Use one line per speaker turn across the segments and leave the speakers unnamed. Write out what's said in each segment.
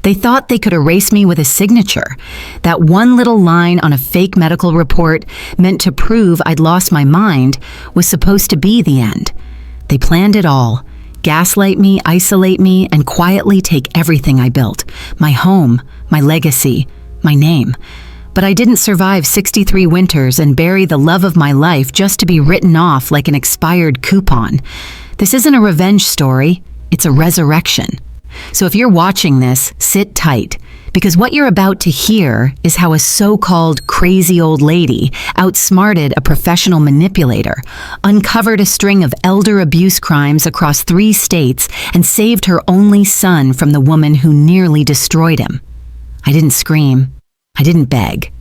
They thought they could erase me with a signature. That one little line on a fake medical report meant to prove I'd lost my mind was supposed to be the end. They planned it all. Gaslight me, isolate me, and quietly take everything I built. My home, my legacy, my name. But I didn't survive 63 winters and bury the love of my life just to be written off like an expired coupon. This isn't a revenge story, it's a resurrection. So if you're watching this, sit tight, because what you're about to hear is how a so-called crazy old lady outsmarted a professional manipulator, uncovered a string of elder abuse crimes across 3 states, and saved her only son from the woman who nearly destroyed him. I didn't scream. I didn't beg.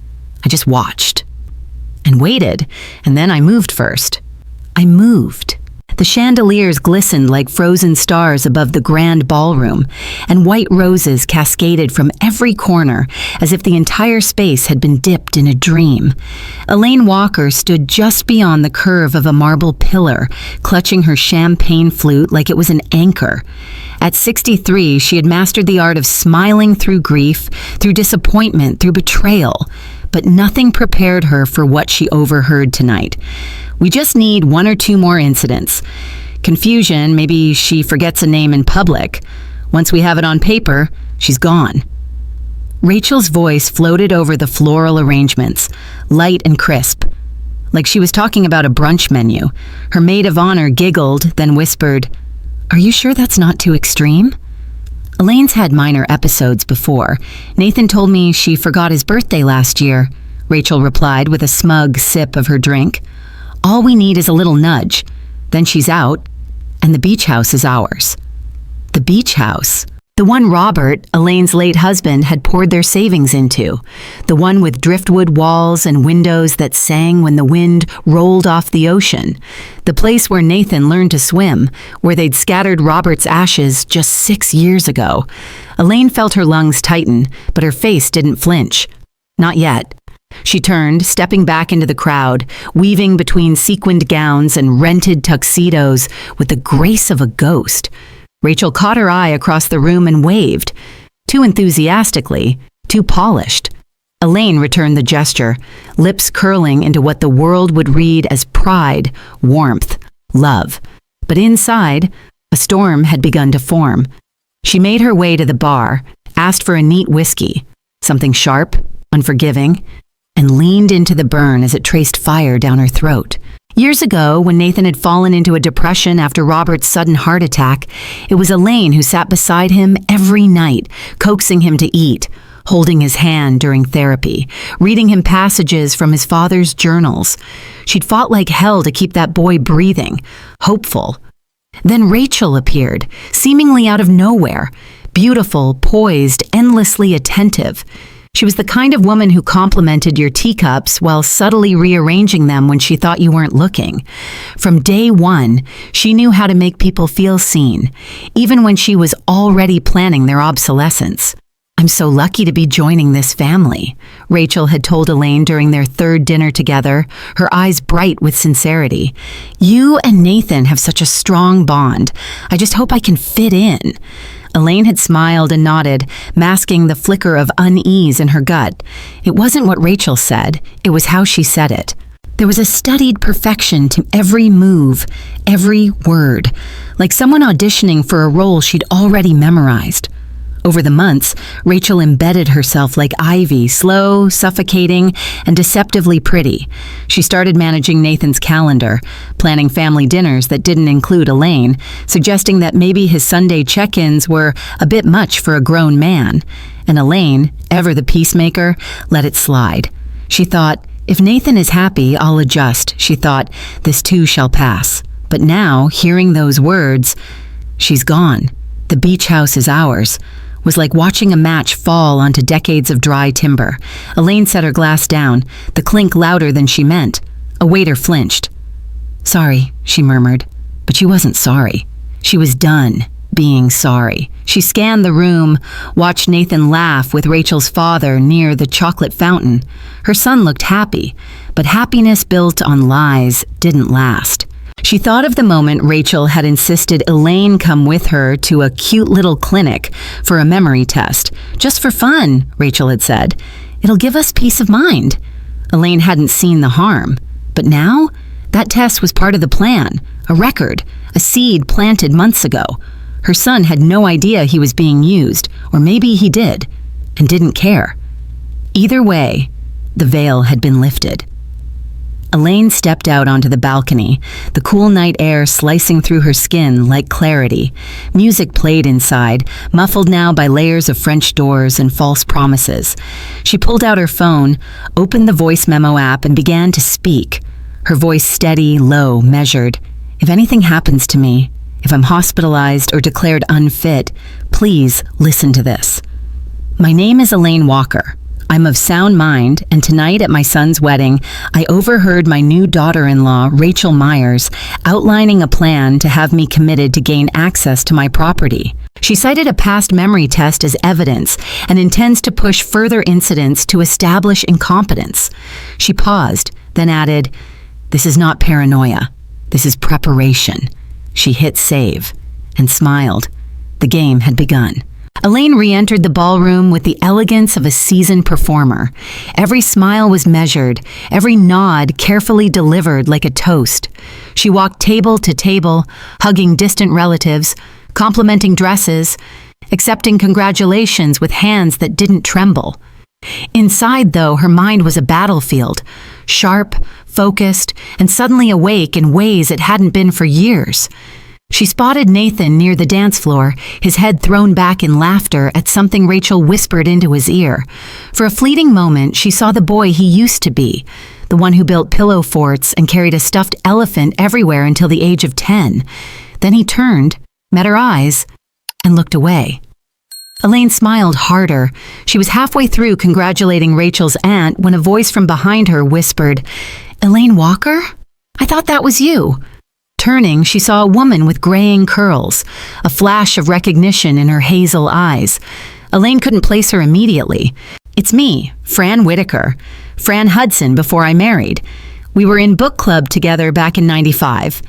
I just watched. And waited, and then I moved first. I moved. The chandeliers glistened like frozen stars above the grand ballroom, and white roses cascaded from every corner as if the entire space had been dipped in a dream. Elaine Walker stood just beyond the curve of a marble pillar, clutching her champagne flute like it was an anchor. At 63, she had mastered the art of smiling through grief, through disappointment, through betrayal, but nothing prepared her for what she overheard tonight. We just need 1 or 2 more incidents. Confusion, maybe she forgets a name in public. Once we have it on paper, she's gone. Rachel's voice floated over the floral arrangements, light and crisp, like she was talking about a brunch menu. Her maid of honor giggled, then whispered, "Are you sure that's not too extreme?" Elaine's had minor episodes before. Nathan told me she forgot his birthday last year, Rachel replied with a smug sip of her drink. All we need is a little nudge. Then she's out, and the beach house is ours. The beach house. The one Robert, Elaine's late husband, had poured their savings into. The one with driftwood walls and windows that sang when the wind rolled off the ocean. The place where Nathan learned to swim, where they'd scattered Robert's ashes just 6 years ago. Elaine felt her lungs tighten, but her face didn't flinch. Not yet. She turned, stepping back into the crowd, weaving between sequined gowns and rented tuxedos with the grace of a ghost. Rachel caught her eye across the room and waved. Too enthusiastically, too polished. Elaine returned the gesture, lips curling into what the world would read as pride, warmth, love. But inside, a storm had begun to form. She made her way to the bar, asked for a neat whiskey, something sharp, unforgiving, and leaned into the burn as it traced fire down her throat. Years ago, when Nathan had fallen into a depression after Robert's sudden heart attack, it was Elaine who sat beside him every night, coaxing him to eat, holding his hand during therapy, reading him passages from his father's journals. She'd fought like hell to keep that boy breathing, hopeful. Then Rachel appeared, seemingly out of nowhere, beautiful, poised, endlessly attentive. She was the kind of woman who complimented your teacups while subtly rearranging them when she thought you weren't looking. From day one, she knew how to make people feel seen, even when she was already planning their obsolescence. "I'm so lucky to be joining this family," Rachel had told Elaine during their 3rd dinner together, her eyes bright with sincerity. "You and Nathan have such a strong bond. I just hope I can fit in." Elaine had smiled and nodded, masking the flicker of unease in her gut. It wasn't what Rachel said, it was how she said it. There was a studied perfection to every move, every word, like someone auditioning for a role she'd already memorized. Over the months, Rachel embedded herself like ivy, slow, suffocating, and deceptively pretty. She started managing Nathan's calendar, planning family dinners that didn't include Elaine, suggesting that maybe his Sunday check-ins were a bit much for a grown man. And Elaine, ever the peacemaker, let it slide. She thought, if Nathan is happy, I'll adjust. She thought, this too shall pass. But now, hearing those words, she's gone. The beach house is ours. Was like watching a match fall onto decades of dry timber. Elaine set her glass down, the clink louder than she meant. A waiter flinched. "Sorry," she murmured. But she wasn't sorry. She was done being sorry. She scanned the room, watched Nathan laugh with Rachel's father near the chocolate fountain. Her son looked happy, but happiness built on lies didn't last. She thought of the moment Rachel had insisted Elaine come with her to a cute little clinic for a memory test. Just for fun, Rachel had said. It'll give us peace of mind. Elaine hadn't seen the harm. But now, that test was part of the plan, a record, a seed planted months ago. Her son had no idea he was being used, or maybe he did, and didn't care. Either way, the veil had been lifted. Elaine stepped out onto the balcony, the cool night air slicing through her skin like clarity. Music played inside, muffled now by layers of French doors and false promises. She pulled out her phone, opened the voice memo app, and began to speak. Her voice steady, low, measured. If anything happens to me, if I'm hospitalized or declared unfit, please listen to this. My name is Elaine Walker. I'm of sound mind, and tonight at my son's wedding, I overheard my new daughter-in-law, Rachel Myers, outlining a plan to have me committed to gain access to my property. She cited a past memory test as evidence and intends to push further incidents to establish incompetence. She paused, then added, "This is not paranoia. This is preparation." She hit save and smiled. The game had begun. Elaine re-entered the ballroom with the elegance of a seasoned performer. Every smile was measured, every nod carefully delivered like a toast. She walked table to table, hugging distant relatives, complimenting dresses, accepting congratulations with hands that didn't tremble. Inside, though, her mind was a battlefield, sharp, focused, and suddenly awake in ways it hadn't been for years. She spotted Nathan near the dance floor, his head thrown back in laughter at something Rachel whispered into his ear. For a fleeting moment, she saw the boy he used to be, the one who built pillow forts and carried a stuffed elephant everywhere until the age of 10. Then he turned, met her eyes, and looked away. Elaine smiled harder. She was halfway through congratulating Rachel's aunt when a voice from behind her whispered, "Elaine Walker? I thought that was you." Turning, she saw a woman with graying curls, a flash of recognition in her hazel eyes. Elaine couldn't place her immediately. "It's me, Fran Whitaker. Fran Hudson before I married. We were in book club together back in '95.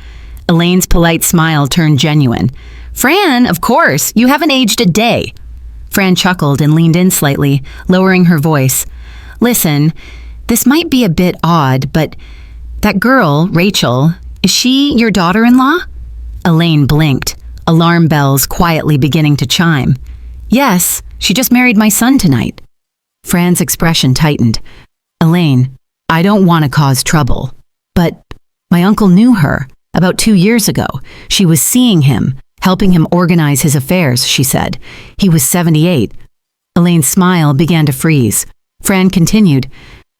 Elaine's polite smile turned genuine. "Fran, of course, you haven't aged a day." Fran chuckled and leaned in slightly, lowering her voice. "Listen, this might be a bit odd, but that girl, Rachel, is she your daughter-in-law?" Elaine blinked, alarm bells quietly beginning to chime. "Yes, she just married my son tonight." Fran's expression tightened. "Elaine, I don't want to cause trouble, but my uncle knew her about 2 years ago. She was seeing him, helping him organize his affairs," she said. "He was 78. Elaine's smile began to freeze. Fran continued.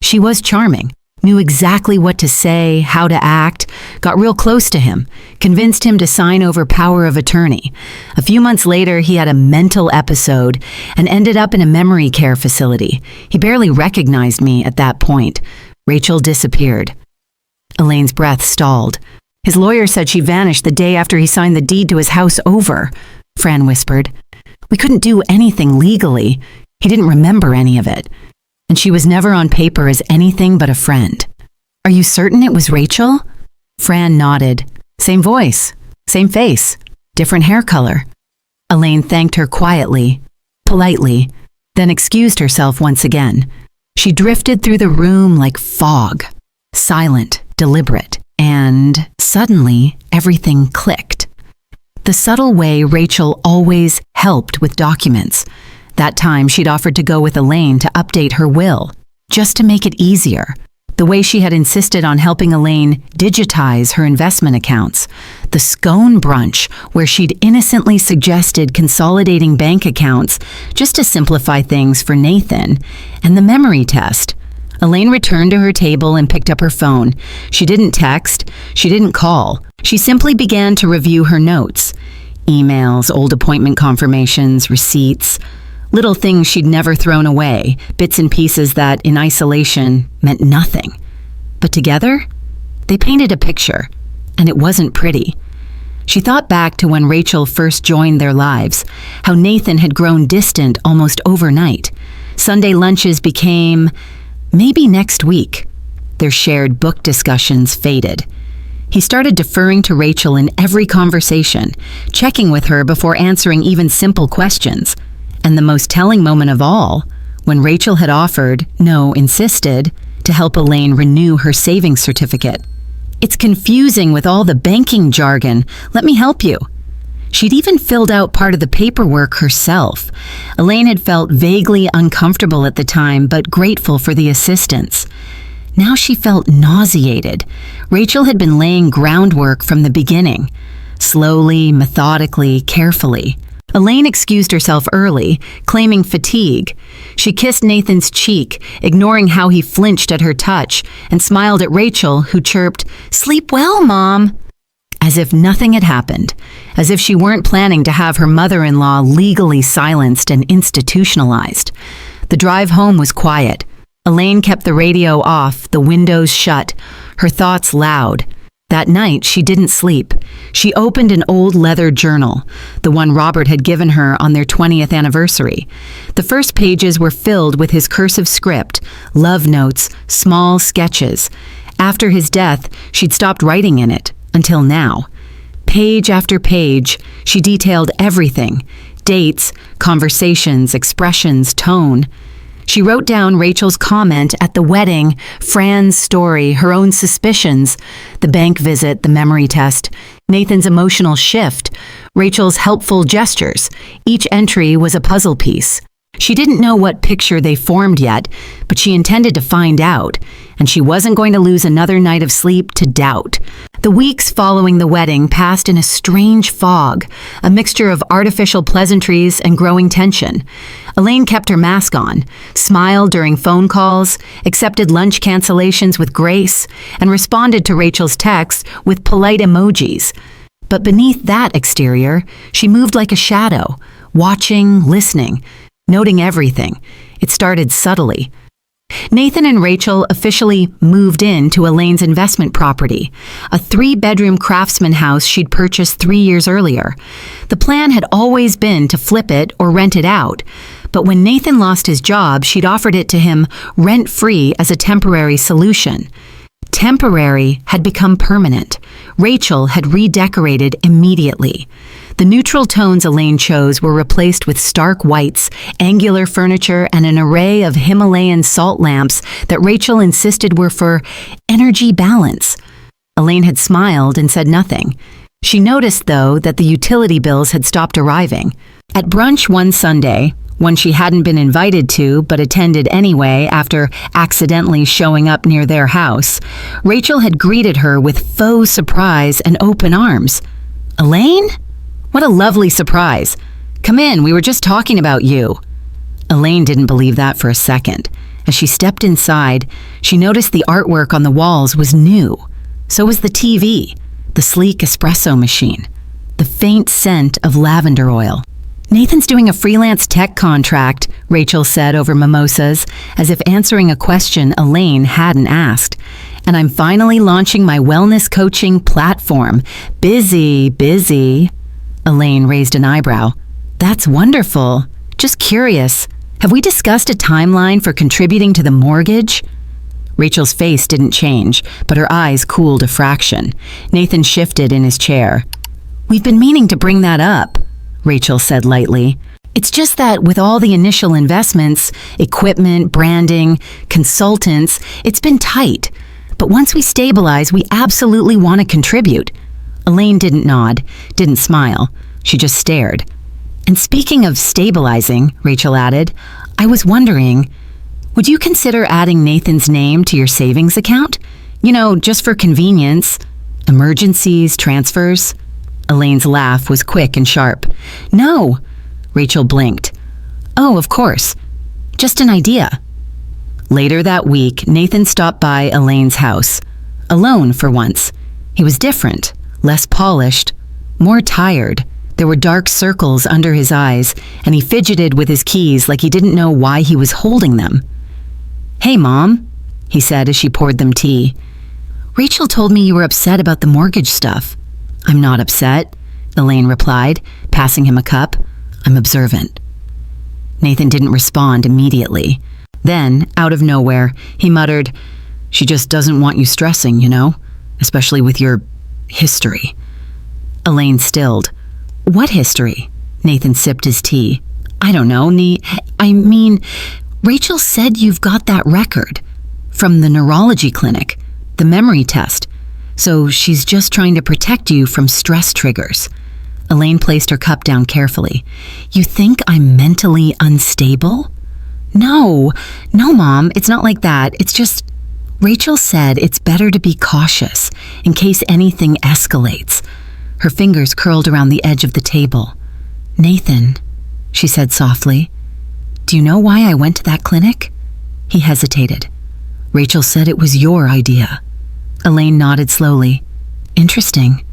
"She was charming, knew exactly what to say, how to act, got real close to him, convinced him to sign over power of attorney. A few months later, he had a mental episode and ended up in a memory care facility. He barely recognized me at that point. Rachel disappeared." Elaine's breath stalled. "His lawyer said she vanished the day after he signed the deed to his house over," Fran whispered. "We couldn't do anything legally. He didn't remember any of it. And she was never on paper as anything but a friend." "Are you certain it was Rachel?" Fran nodded. "Same voice, same face, different hair color." Elaine thanked her quietly, politely, then excused herself once again. She drifted through the room like fog, silent, deliberate, and suddenly everything clicked. The subtle way Rachel always helped with documents. That time she'd offered to go with Elaine to update her will, just to make it easier. The way she had insisted on helping Elaine digitize her investment accounts. The scone brunch, where she'd innocently suggested consolidating bank accounts just to simplify things for Nathan. And the memory test. Elaine returned to her table and picked up her phone. She didn't text. She didn't call. She simply began to review her notes. Emails, old appointment confirmations, receipts. Little things she'd never thrown away, bits and pieces that, in isolation, meant nothing. But together, they painted a picture, and it wasn't pretty. She thought back to when Rachel first joined their lives, how Nathan had grown distant almost overnight. Sunday lunches became, maybe next week. Their shared book discussions faded. He started deferring to Rachel in every conversation, checking with her before answering even simple questions. And the most telling moment of all, when Rachel had offered, no, insisted, to help Elaine renew her savings certificate. "It's confusing with all the banking jargon. Let me help you." She'd even filled out part of the paperwork herself. Elaine had felt vaguely uncomfortable at the time, but grateful for the assistance. Now she felt nauseated. Rachel had been laying groundwork from the beginning, slowly, methodically, carefully. Elaine excused herself early, claiming fatigue. She kissed Nathan's cheek, ignoring how he flinched at her touch, and smiled at Rachel, who chirped, "Sleep well, Mom," as if nothing had happened, as if she weren't planning to have her mother-in-law legally silenced and institutionalized. The drive home was quiet. Elaine kept the radio off, the windows shut, her thoughts loud. That night, she didn't sleep. She opened an old leather journal, the one Robert had given her on their 20th anniversary. The first pages were filled with his cursive script, love notes, small sketches. After his death, she'd stopped writing in it, until now. Page after page, she detailed everything: dates, conversations, expressions, tone. She wrote down Rachel's comment at the wedding, Fran's story, her own suspicions, the bank visit, the memory test, Nathan's emotional shift, Rachel's helpful gestures. Each entry was a puzzle piece. She didn't know what picture they formed yet, but she intended to find out, and she wasn't going to lose another night of sleep to doubt. The weeks following the wedding passed in a strange fog, a mixture of artificial pleasantries and growing tension. Elaine kept her mask on, smiled during phone calls, accepted lunch cancellations with grace, and responded to Rachel's texts with polite emojis. But beneath that exterior, she moved like a shadow, watching, listening, noting everything. It started subtly. Nathan and Rachel officially moved into Elaine's investment property, a 3-bedroom craftsman house she'd purchased 3 years earlier. The plan had always been to flip it or rent it out, but when Nathan lost his job, she'd offered it to him rent-free as a temporary solution. Temporary had become permanent. Rachel had redecorated immediately. The neutral tones Elaine chose were replaced with stark whites, angular furniture, and an array of Himalayan salt lamps that Rachel insisted were for energy balance. Elaine had smiled and said nothing. She noticed, though, that the utility bills had stopped arriving. At brunch one Sunday, one she hadn't been invited to but attended anyway after accidentally showing up near their house, Rachel had greeted her with faux surprise and open arms. "Elaine? What a lovely surprise. Come in, we were just talking about you." Elaine didn't believe that for a second. As she stepped inside, she noticed the artwork on the walls was new. So was the TV, the sleek espresso machine, the faint scent of lavender oil. "Nathan's doing a freelance tech contract," Rachel said over mimosas, as if answering a question Elaine hadn't asked. "And I'm finally launching my wellness coaching platform. Busy, busy." Elaine raised an eyebrow. "That's wonderful. Just curious, have we discussed a timeline for contributing to the mortgage?" Rachel's face didn't change, but her eyes cooled a fraction. Nathan shifted in his chair. "We've been meaning to bring that up," Rachel said lightly. "It's just that with all the initial investments, equipment, branding, consultants, it's been tight. But once we stabilize, we absolutely want to contribute." Elaine didn't nod, didn't smile. She just stared. "And speaking of stabilizing," Rachel added, "I was wondering, would you consider adding Nathan's name to your savings account? You know, just for convenience. Emergencies, transfers." Elaine's laugh was quick and sharp. "No," Rachel blinked. "Oh, of course. Just an idea." Later that week, Nathan stopped by Elaine's house. Alone for once. He was different, less polished, more tired. There were dark circles under his eyes, and he fidgeted with his keys like he didn't know why he was holding them. "Hey, Mom," he said as she poured them tea. "Rachel told me you were upset about the mortgage stuff." "I'm not upset," Elaine replied, passing him a cup. "I'm observant." Nathan didn't respond immediately. Then, out of nowhere, he muttered, "She just doesn't want you stressing, you know, especially with your history." Elaine stilled. "What history?" Nathan sipped his tea. I don't know, Rachel said you've got that record from the neurology clinic, the memory test. So she's just trying to protect you from stress triggers. Elaine placed her cup down carefully. You think I'm mentally unstable? No, Mom, it's not like that. It's just, Rachel said it's better to be cautious in case anything escalates. Her fingers curled around the edge of the table. Nathan, she said softly, do you know why I went to that clinic? He hesitated. Rachel said it was your idea. Elaine nodded slowly. Interesting.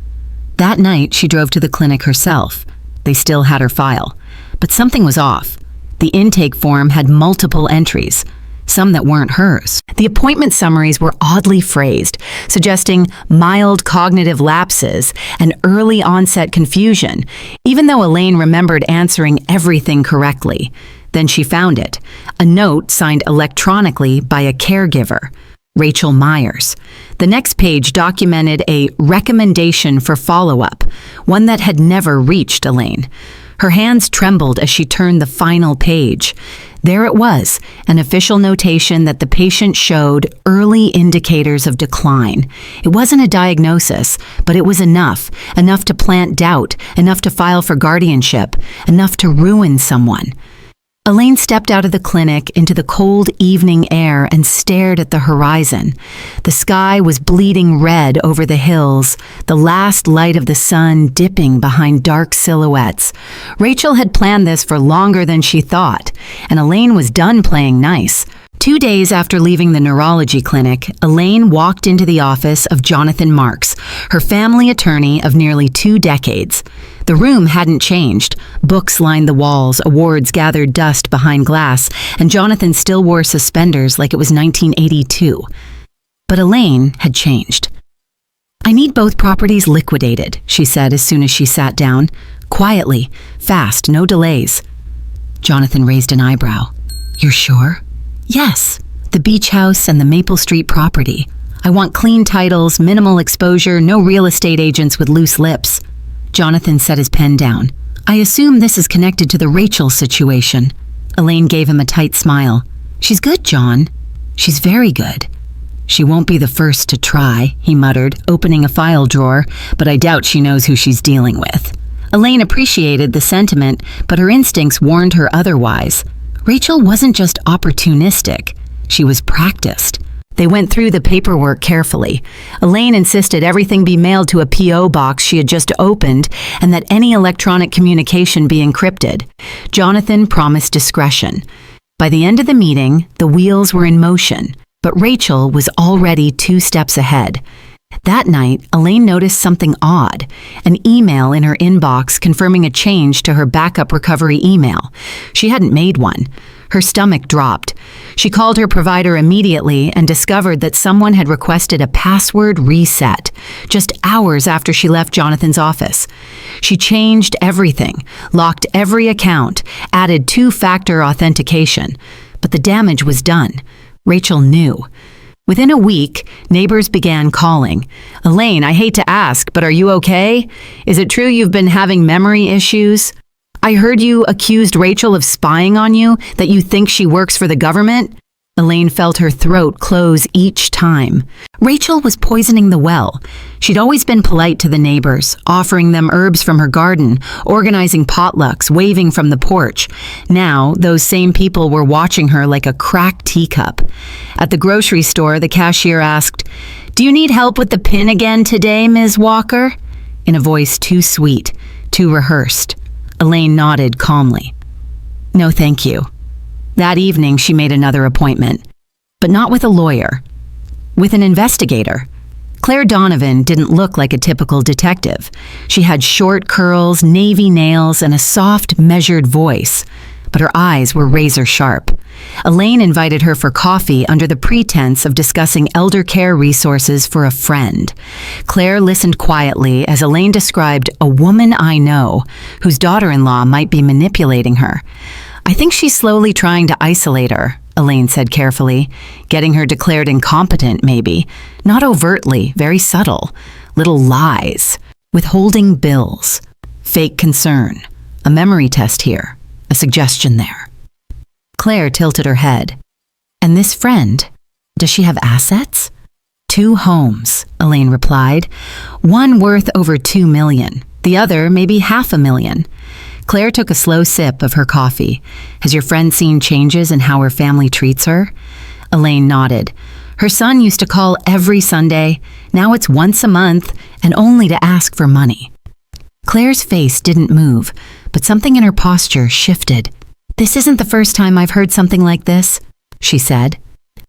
That night, she drove to the clinic herself. They still had her file. But something was off. The intake form had multiple entries, some that weren't hers. The appointment summaries were oddly phrased, suggesting mild cognitive lapses and early onset confusion, even though Elaine remembered answering everything correctly. Then she found it, a note signed electronically by a caregiver, Rachel Myers. The next page documented a recommendation for follow-up, one that had never reached Elaine. Her hands trembled as she turned the final page. There it was, an official notation that the patient showed early indicators of decline. It wasn't a diagnosis, but it was enough to plant doubt, enough to file for guardianship, enough to ruin someone. Elaine stepped out of the clinic into the cold evening air and stared at the horizon. The sky was bleeding red over the hills, the last light of the sun dipping behind dark silhouettes. Rachel had planned this for longer than she thought, and Elaine was done playing nice. 2 days after leaving the neurology clinic, Elaine walked into the office of Jonathan Marks, her family attorney of nearly 2 decades. The room hadn't changed. Books lined the walls, awards gathered dust behind glass, and Jonathan still wore suspenders like it was 1982. But Elaine had changed. I need both properties liquidated, she said as soon as she sat down. Quietly, fast, no delays. Jonathan raised an eyebrow. You're sure? Yes, the beach house and the Maple Street property. I want clean titles, minimal exposure, no real estate agents with loose lips. Jonathan set his pen down. I assume this is connected to the Rachel situation. Elaine gave him a tight smile. She's good, John. She's very good. She won't be the first to try, he muttered, opening a file drawer, but I doubt she knows who she's dealing with. Elaine appreciated the sentiment, but her instincts warned her otherwise. Rachel wasn't just opportunistic. She was practiced. They went through the paperwork carefully. Elaine insisted everything be mailed to a P.O. box she had just opened and that any electronic communication be encrypted. Jonathan promised discretion. By the end of the meeting, the wheels were in motion, but Rachel was already 2 steps ahead. That night, Elaine noticed something odd, an email in her inbox confirming a change to her backup recovery email. She hadn't made one. Her stomach dropped. She called her provider immediately and discovered that someone had requested a password reset just hours after she left Jonathan's office. She changed everything, locked every account, added 2-factor authentication. But the damage was done. Rachel knew. Within a week, neighbors began calling. Elaine, I hate to ask, but are you okay? Is it true you've been having memory issues? I heard you accused Rachel of spying on you, that you think she works for the government? Elaine felt her throat close each time. Rachel was poisoning the well. She'd always been polite to the neighbors, offering them herbs from her garden, organizing potlucks, waving from the porch. Now, those same people were watching her like a cracked teacup. At the grocery store, the cashier asked, "Do you need help with the pin again today, Ms. Walker?" in a voice too sweet, too rehearsed. Elaine nodded calmly. No, thank you. That evening, she made another appointment, but not with a lawyer, with an investigator. Claire Donovan didn't look like a typical detective. She had short curls, navy nails, and a soft, measured voice, but her eyes were razor sharp. Elaine invited her for coffee under the pretense of discussing elder care resources for a friend. Claire listened quietly as Elaine described a woman I know whose daughter-in-law might be manipulating her. I think she's slowly trying to isolate her, Elaine said carefully, getting her declared incompetent maybe. Not overtly, very subtle. Little lies. Withholding bills. Fake concern. A memory test here. a suggestion there. Claire tilted her head. And this friend, does she have assets? 2 homes, Elaine replied. One worth over $2 million, the other maybe $500,000. Claire took a slow sip of her coffee. Has your friend seen changes in how her family treats her? Elaine nodded. Her son used to call every Sunday. Now it's once a month, and only to ask for money. Claire's face didn't move, but something in her posture shifted. This isn't the first time I've heard something like this, she said.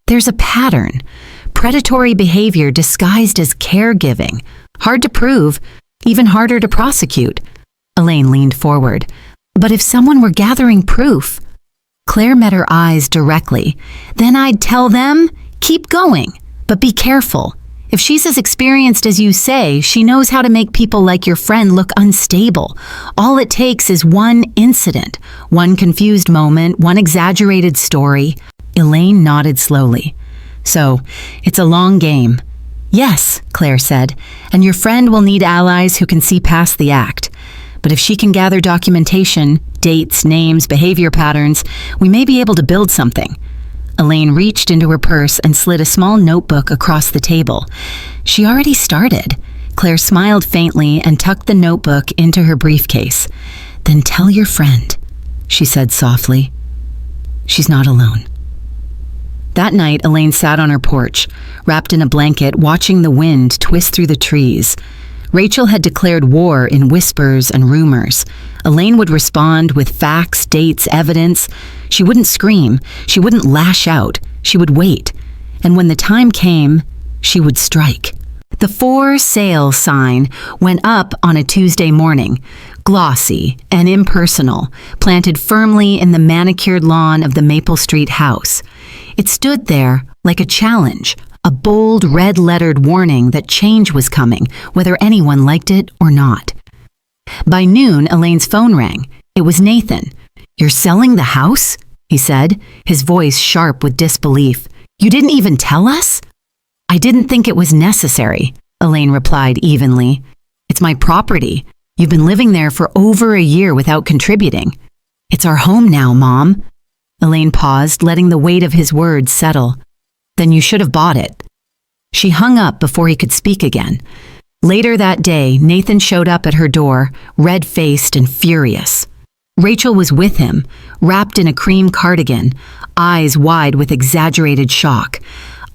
There's a pattern. Predatory behavior disguised as caregiving. Hard to prove, even harder to prosecute. Elaine leaned forward. But if someone were gathering proof? Claire met her eyes directly. Then I'd tell them, keep going, but be careful. If she's as experienced as you say, she knows how to make people like your friend look unstable. All it takes is one incident, one confused moment, one exaggerated story. Elaine nodded slowly. So, it's a long game. Yes, Claire said, and your friend will need allies who can see past the act. But if she can gather documentation, dates, names, behavior patterns, we may be able to build something. Elaine reached into her purse and slid a small notebook across the table. She already started. Claire smiled faintly and tucked the notebook into her briefcase. Then tell your friend, she said softly. She's not alone. That night, Elaine sat on her porch, wrapped in a blanket, watching the wind twist through the trees. Rachel had declared war in whispers and rumors. Elaine would respond with facts, dates, evidence. She wouldn't scream. She wouldn't lash out. She would wait. And when the time came, she would strike. The for sale sign went up on a Tuesday morning, glossy and impersonal, planted firmly in the manicured lawn of the Maple Street house. It stood there like a challenge, a bold red-lettered warning that change was coming, whether anyone liked it or not. By noon, Elaine's phone rang. It was Nathan. "You're selling the house?" he said, his voice sharp with disbelief. "You didn't even tell us?" "I didn't think it was necessary," Elaine replied evenly. "It's my property. You've been living there for over a year without contributing." "It's our home now, Mom." Elaine paused, letting the weight of his words settle. "Then you should have bought it." She hung up before he could speak again. Later that day, Nathan showed up at her door, red-faced and furious. Rachel was with him, wrapped in a cream cardigan, eyes wide with exaggerated shock.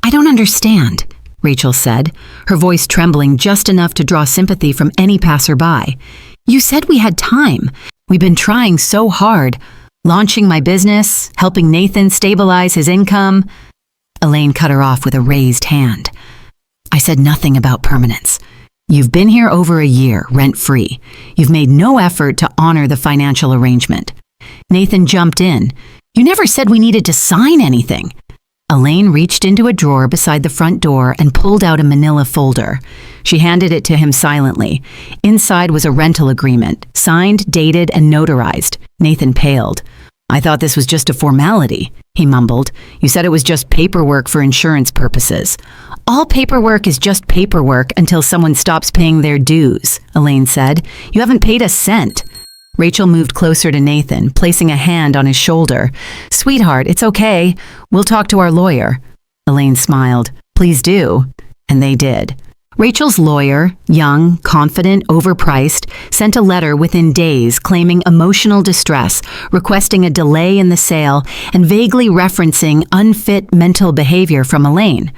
"I don't understand," Rachel said, her voice trembling just enough to draw sympathy from any passerby. "You said we had time. We've been trying so hard, launching my business, helping Nathan stabilize his income." Elaine cut her off with a raised hand. "I said nothing about permanence. You've been here over a year, rent-free. You've made no effort to honor the financial arrangement." Nathan jumped in. "You never said we needed to sign anything." Elaine reached into a drawer beside the front door and pulled out a manila folder. She handed it to him silently. Inside was a rental agreement, signed, dated, and notarized. Nathan paled. "I thought this was just a formality," he mumbled. "You said it was just paperwork for insurance purposes." "All paperwork is just paperwork until someone stops paying their dues," Elaine said. "You haven't paid a cent." Rachel moved closer to Nathan, placing a hand on his shoulder. "Sweetheart, it's okay. We'll talk to our lawyer." Elaine smiled. "Please do." And they did. Rachel's lawyer, young, confident, overpriced, sent a letter within days claiming emotional distress, requesting a delay in the sale, and vaguely referencing unfit mental behavior from Elaine.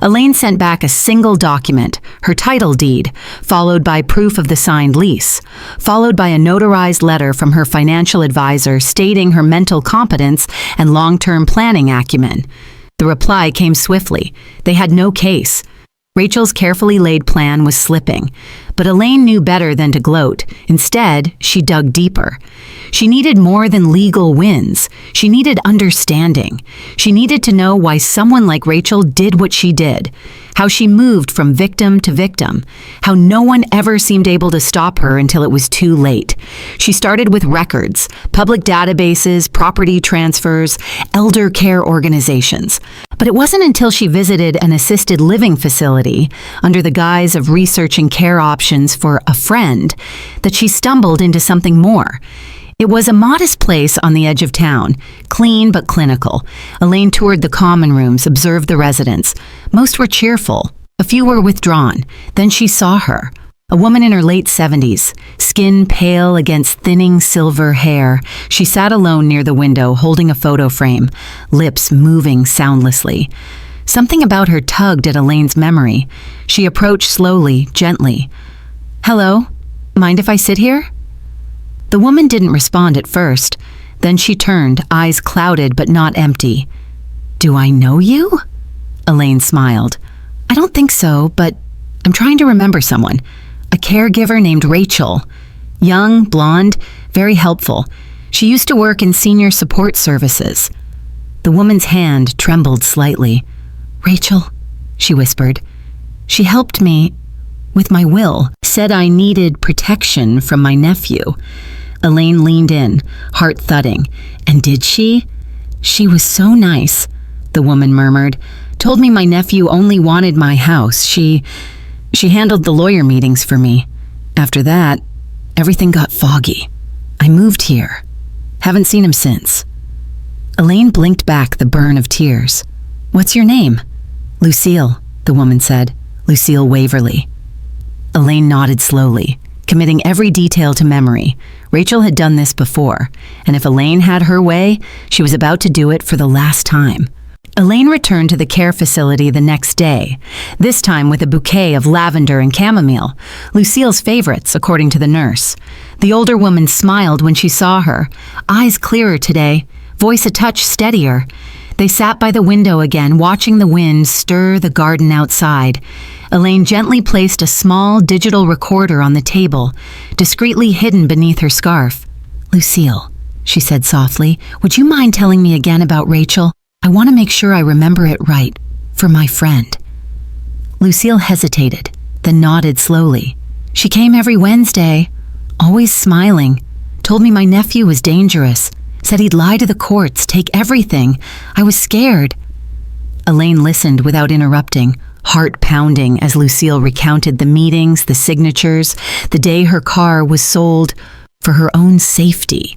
Elaine sent back a single document, her title deed, followed by proof of the signed lease, followed by a notarized letter from her financial advisor stating her mental competence and long-term planning acumen. The reply came swiftly. They had no case. Rachel's carefully laid plan was slipping, but Elaine knew better than to gloat. Instead, she dug deeper. She needed more than legal wins. She needed understanding. She needed to know why someone like Rachel did what she did, how she moved from victim to victim, how no one ever seemed able to stop her until it was too late. She started with records, public databases, property transfers, elder care organizations. But it wasn't until she visited an assisted living facility under the guise of researching care options for a friend that she stumbled into something more. It was a modest place on the edge of town, clean but clinical. Elaine toured the common rooms, observed the residents. Most were cheerful. A few were withdrawn. Then she saw her. A woman in her late 70s, skin pale against thinning silver hair. She sat alone near the window, holding a photo frame, lips moving soundlessly. Something about her tugged at Elaine's memory. She approached slowly, gently. "Hello? Mind if I sit here?" The woman didn't respond at first. Then she turned, eyes clouded but not empty. "Do I know you?" Elaine smiled. "I don't think so, but I'm trying to remember someone. A caregiver named Rachel. Young, blonde, very helpful. She used to work in senior support services." The woman's hand trembled slightly. "Rachel," she whispered. "She helped me with my will, said I needed protection from my nephew." Elaine leaned in, heart thudding. "And did she?" "She was so nice," the woman murmured. "Told me my nephew only wanted my house. She handled the lawyer meetings for me. After that, everything got foggy. I moved here. Haven't seen him since." Elaine blinked back the burn of tears. "What's your name?" "Lucille," the woman said. "Lucille Waverly." Elaine nodded slowly, committing every detail to memory. Rachel had done this before, and if Elaine had her way, she was about to do it for the last time. Elaine returned to the care facility the next day, this time with a bouquet of lavender and chamomile, Lucille's favorites, according to the nurse. The older woman smiled when she saw her, eyes clearer today, voice a touch steadier. They sat by the window again, watching the wind stir the garden outside. Elaine gently placed a small digital recorder on the table, discreetly hidden beneath her scarf. "Lucille," she said softly, "would you mind telling me again about Rachel? I want to make sure I remember it right, for my friend." Lucille hesitated, then nodded slowly. "She came every Wednesday, always smiling, told me my nephew was dangerous, said he'd lie to the courts, take everything. I was scared." Elaine listened without interrupting, heart pounding as Lucille recounted the meetings, the signatures, the day her car was sold for her own safety.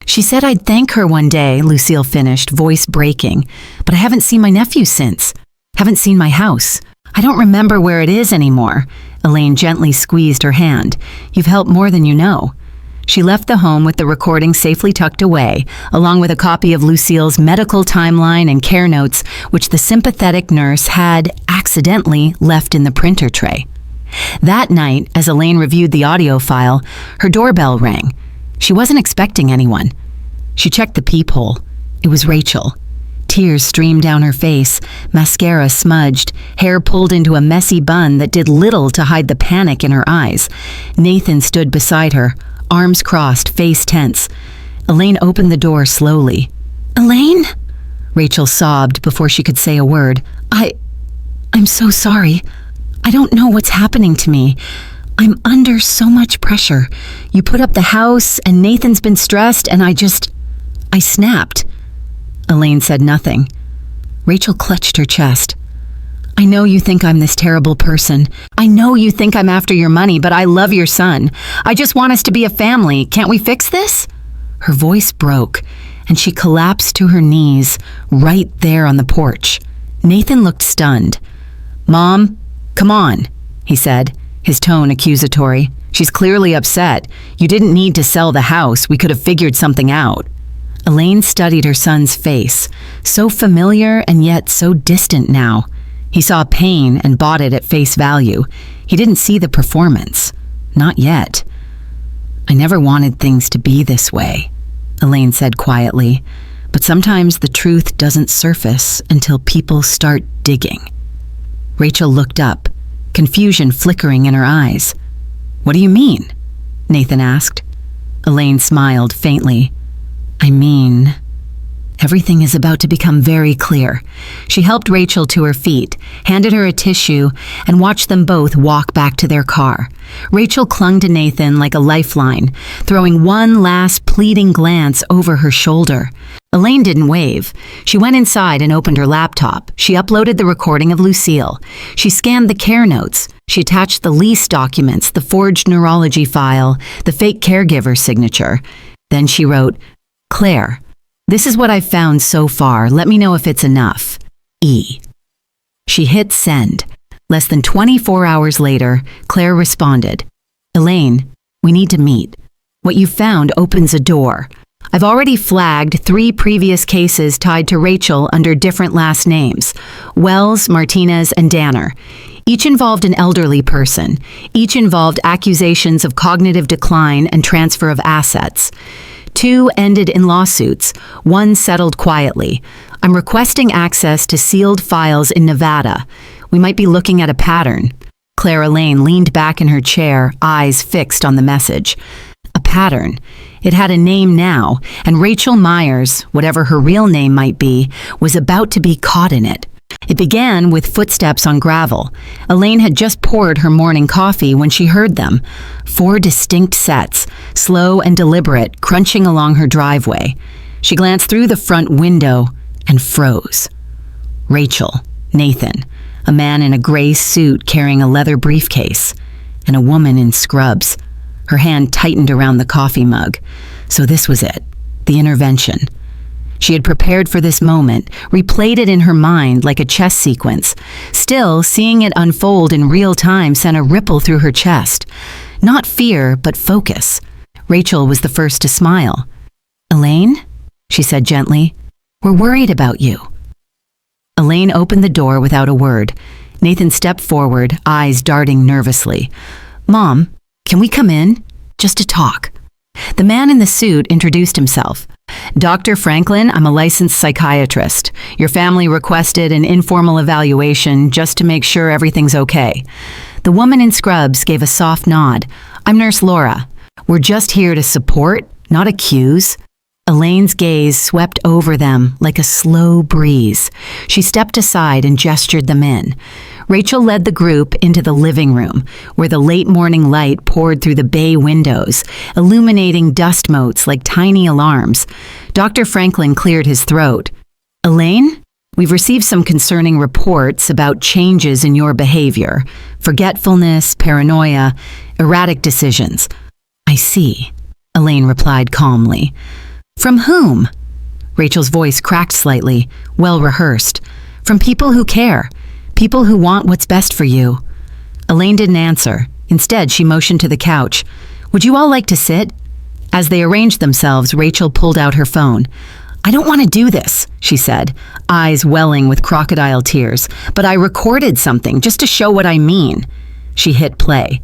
"She said I'd thank her one day," Lucille finished, voice breaking. "But I haven't seen my nephew since. Haven't seen my house. I don't remember where it is anymore." Elaine gently squeezed her hand. "You've helped more than you know." She left the home with the recording safely tucked away, along with a copy of Lucille's medical timeline and care notes, which the sympathetic nurse had accidentally left in the printer tray. That night, as Elaine reviewed the audio file, her doorbell rang. She wasn't expecting anyone. She checked the peephole. It was Rachel. Tears streamed down her face, mascara smudged, hair pulled into a messy bun that did little to hide the panic in her eyes. Nathan stood beside her, arms crossed, face tense. Elaine opened the door slowly. "Elaine?" Rachel sobbed before she could say a word. I'm so sorry. I don't know what's happening to me. I'm under so much pressure. You put up the house, and Nathan's been stressed, and I snapped." Elaine said nothing. Rachel clutched her chest. "I know you think I'm this terrible person. I know you think I'm after your money, but I love your son. I just want us to be a family. Can't we fix this?" Her voice broke, and she collapsed to her knees, right there on the porch. Nathan looked stunned. "Mom, come on," he said, his tone accusatory. "She's clearly upset. You didn't need to sell the house. We could have figured something out." Elaine studied her son's face, so familiar and yet so distant now. He saw pain and bought it at face value. He didn't see the performance. Not yet. "I never wanted things to be this way," Elaine said quietly, "but sometimes the truth doesn't surface until people start digging." Rachel looked up, confusion flickering in her eyes. "What do you mean?" Nathan asked. Elaine smiled faintly. "I mean, everything is about to become very clear." She helped Rachel to her feet, handed her a tissue, and watched them both walk back to their car. Rachel clung to Nathan like a lifeline, throwing one last pleading glance over her shoulder. Elaine didn't wave. She went inside and opened her laptop. She uploaded the recording of Lucille. She scanned the care notes. She attached the lease documents, the forged neurology file, the fake caregiver signature. Then she wrote, "Claire, this is what I've found so far. Let me know if it's enough. E." She hit send. Less than 24 hours later, Claire responded, "Elaine, we need to meet. What you found opens a door. I've already flagged 3 previous cases tied to Rachel under different last names, Wells, Martinez, and Danner. Each involved an elderly person. Each involved accusations of cognitive decline and transfer of assets. 2 ended in lawsuits. 1 settled quietly. I'm requesting access to sealed files in Nevada. We might be looking at a pattern." Claire Elaine leaned back in her chair, eyes fixed on the message. A pattern. It had a name now, and Rachel Myers, whatever her real name might be, was about to be caught in it. It began with footsteps on gravel. Elaine had just poured her morning coffee when she heard them. 4 distinct sets, slow and deliberate, crunching along her driveway. She glanced through the front window and froze. Rachel, Nathan, a man in a gray suit carrying a leather briefcase, and a woman in scrubs. Her hand tightened around the coffee mug. So this was it, the intervention. She had prepared for this moment, replayed it in her mind like a chess sequence. Still, seeing it unfold in real time sent a ripple through her chest. Not fear, but focus. Rachel was the first to smile. "Elaine?" she said gently. "We're worried about you." Elaine opened the door without a word. Nathan stepped forward, eyes darting nervously. "Mom, can we come in? Just to talk." The man in the suit introduced himself. "Dr. Franklin, I'm a licensed psychiatrist. Your family requested an informal evaluation just to make sure everything's okay." The woman in scrubs gave a soft nod. "I'm Nurse Laura. We're just here to support, not accuse." Elaine's gaze swept over them like a slow breeze. She stepped aside and gestured them in. Rachel led the group into the living room, where the late morning light poured through the bay windows, illuminating dust motes like tiny alarms. Dr. Franklin cleared his throat. "Elaine, we've received some concerning reports about changes in your behavior. Forgetfulness, paranoia, erratic decisions." "I see," Elaine replied calmly. "From whom?" Rachel's voice cracked slightly, well rehearsed. "From people who care. People who want what's best for you." Elaine didn't answer. Instead, she motioned to the couch. "Would you all like to sit?" As they arranged themselves, Rachel pulled out her phone. "I don't want to do this," she said, eyes welling with crocodile tears, "but I recorded something just to show what I mean." She hit play.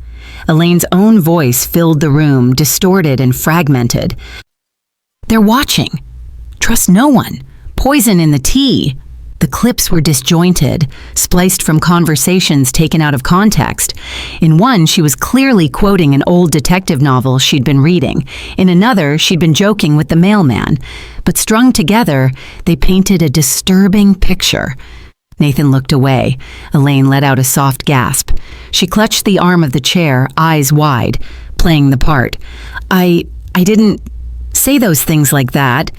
Elaine's own voice filled the room, distorted and fragmented. "They're watching. Trust no one. Poison in the tea." The clips were disjointed, spliced from conversations taken out of context. In one, she was clearly quoting an old detective novel she'd been reading. In another, she'd been joking with the mailman. But strung together, they painted a disturbing picture. Nathan looked away. Elaine let out a soft gasp. She clutched the arm of the chair, eyes wide, playing the part. I didn't say those things like that."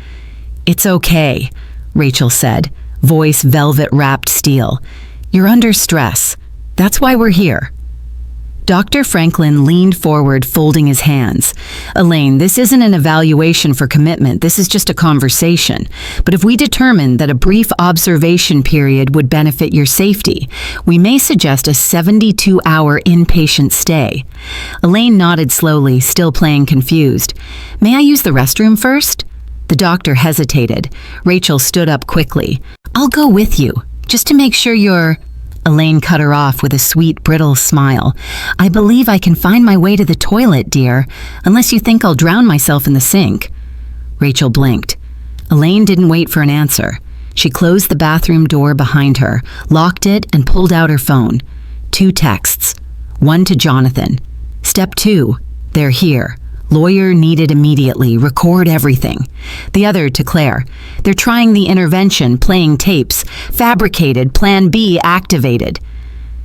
"It's okay," Rachel said, voice velvet-wrapped steel. "You're under stress. That's why we're here." Dr. Franklin leaned forward, folding his hands. "Elaine, this isn't an evaluation for commitment. This is just a conversation. But if we determine that a brief observation period would benefit your safety, we may suggest a 72-hour inpatient stay." Elaine nodded slowly, still playing confused. "May I use the restroom first?" The doctor hesitated. Rachel stood up quickly. "I'll go with you, just to make sure you're—" Elaine cut her off with a sweet, brittle smile. "I believe I can find my way to the toilet, dear, unless you think I'll drown myself in the sink." Rachel blinked. Elaine didn't wait for an answer. She closed the bathroom door behind her, locked it, and pulled out her phone. 2 texts. One to Jonathan. "Step 2. They're here. Lawyer needed immediately. Record everything." The other to Claire. "They're trying the intervention, playing tapes. Fabricated, Plan B activated."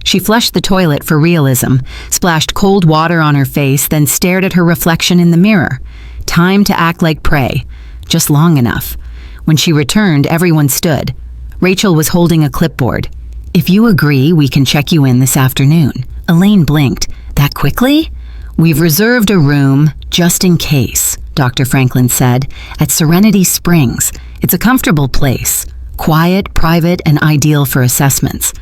She flushed the toilet for realism, splashed cold water on her face, then stared at her reflection in the mirror. Time to act like prey. Just long enough. When she returned, everyone stood. Rachel was holding a clipboard. "If you agree, we can check you in this afternoon." Elaine blinked. "That quickly? "We've reserved a room just in case," Dr. Franklin said, "at Serenity Springs. It's a comfortable place, quiet, private, and ideal for assessments."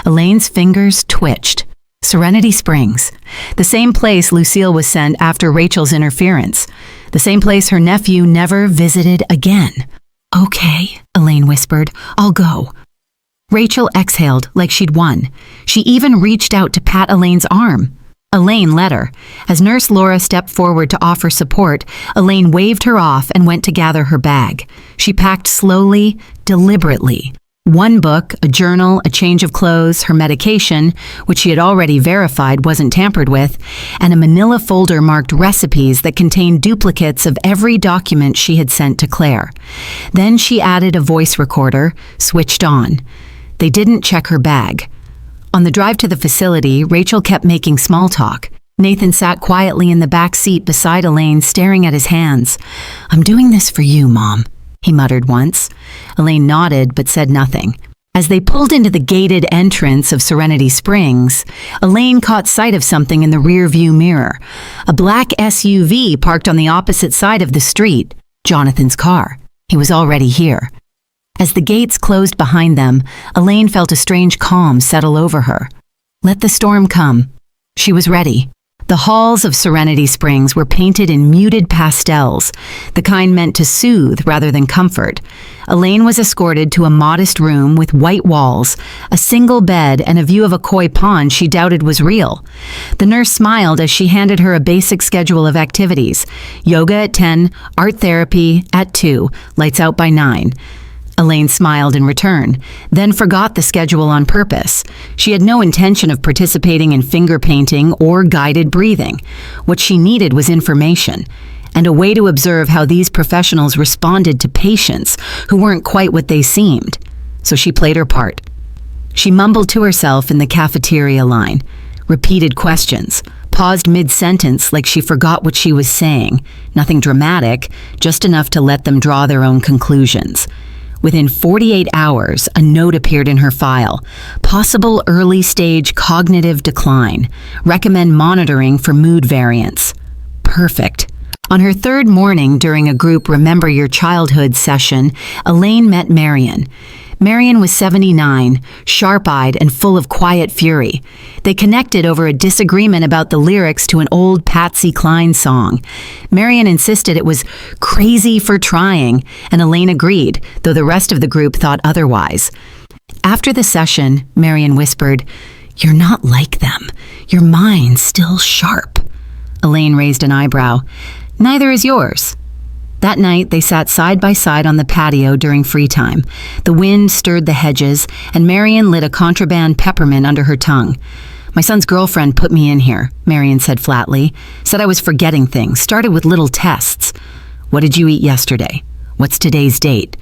Elaine's fingers twitched. Serenity Springs, the same place Lucille was sent after Rachel's interference, the same place her nephew never visited again. "Okay," Elaine whispered, "I'll go." Rachel exhaled like she'd won. She even reached out to pat Elaine's arm. Elaine let her. As Nurse Laura stepped forward to offer support, Elaine waved her off and went to gather her bag. She packed slowly, deliberately. One book, a journal, a change of clothes, her medication, which she had already verified wasn't tampered with, and a manila folder marked recipes that contained duplicates of every document she had sent to Claire. Then she added a voice recorder, switched on. They didn't check her bag. On the drive to the facility, Rachel kept making small talk. Nathan sat quietly in the back seat beside Elaine, staring at his hands. "I'm doing this for you, Mom," he muttered once. Elaine nodded but said nothing. As they pulled into the gated entrance of Serenity Springs, Elaine caught sight of something in the rear-view mirror. A black SUV parked on the opposite side of the street. Jonathan's car. He was already here. As the gates closed behind them, Elaine felt a strange calm settle over her. Let the storm come. She was ready. The halls of Serenity Springs were painted in muted pastels, the kind meant to soothe rather than comfort. Elaine was escorted to a modest room with white walls, a single bed, and a view of a koi pond she doubted was real. The nurse smiled as she handed her a basic schedule of activities: yoga at 10, art therapy at 2, lights out by 9. Elaine smiled in return, then forgot the schedule on purpose. She had no intention of participating in finger painting or guided breathing. What she needed was information, and a way to observe how these professionals responded to patients who weren't quite what they seemed. So she played her part. She mumbled to herself in the cafeteria line, repeated questions, paused mid-sentence like she forgot what she was saying. Nothing dramatic, just enough to let them draw their own conclusions. Within 48 hours, a note appeared in her file. Possible early-stage cognitive decline. Recommend monitoring for mood variants. Perfect. On her third morning during a group Remember Your Childhood session, Elaine met Marion. Marion was 79, sharp-eyed and full of quiet fury. They connected over a disagreement about the lyrics to an old Patsy Cline song. Marion insisted it was crazy for trying, and Elaine agreed, though the rest of the group thought otherwise. After the session, Marion whispered, "You're not like them. Your mind's still sharp." Elaine raised an eyebrow. "Neither is yours." That night, they sat side by side on the patio during free time. The wind stirred the hedges, and Marion lit a contraband peppermint under her tongue. "My son's girlfriend put me in here," Marion said flatly. "Said I was forgetting things, started with little tests. What did you eat yesterday? What's today's date?"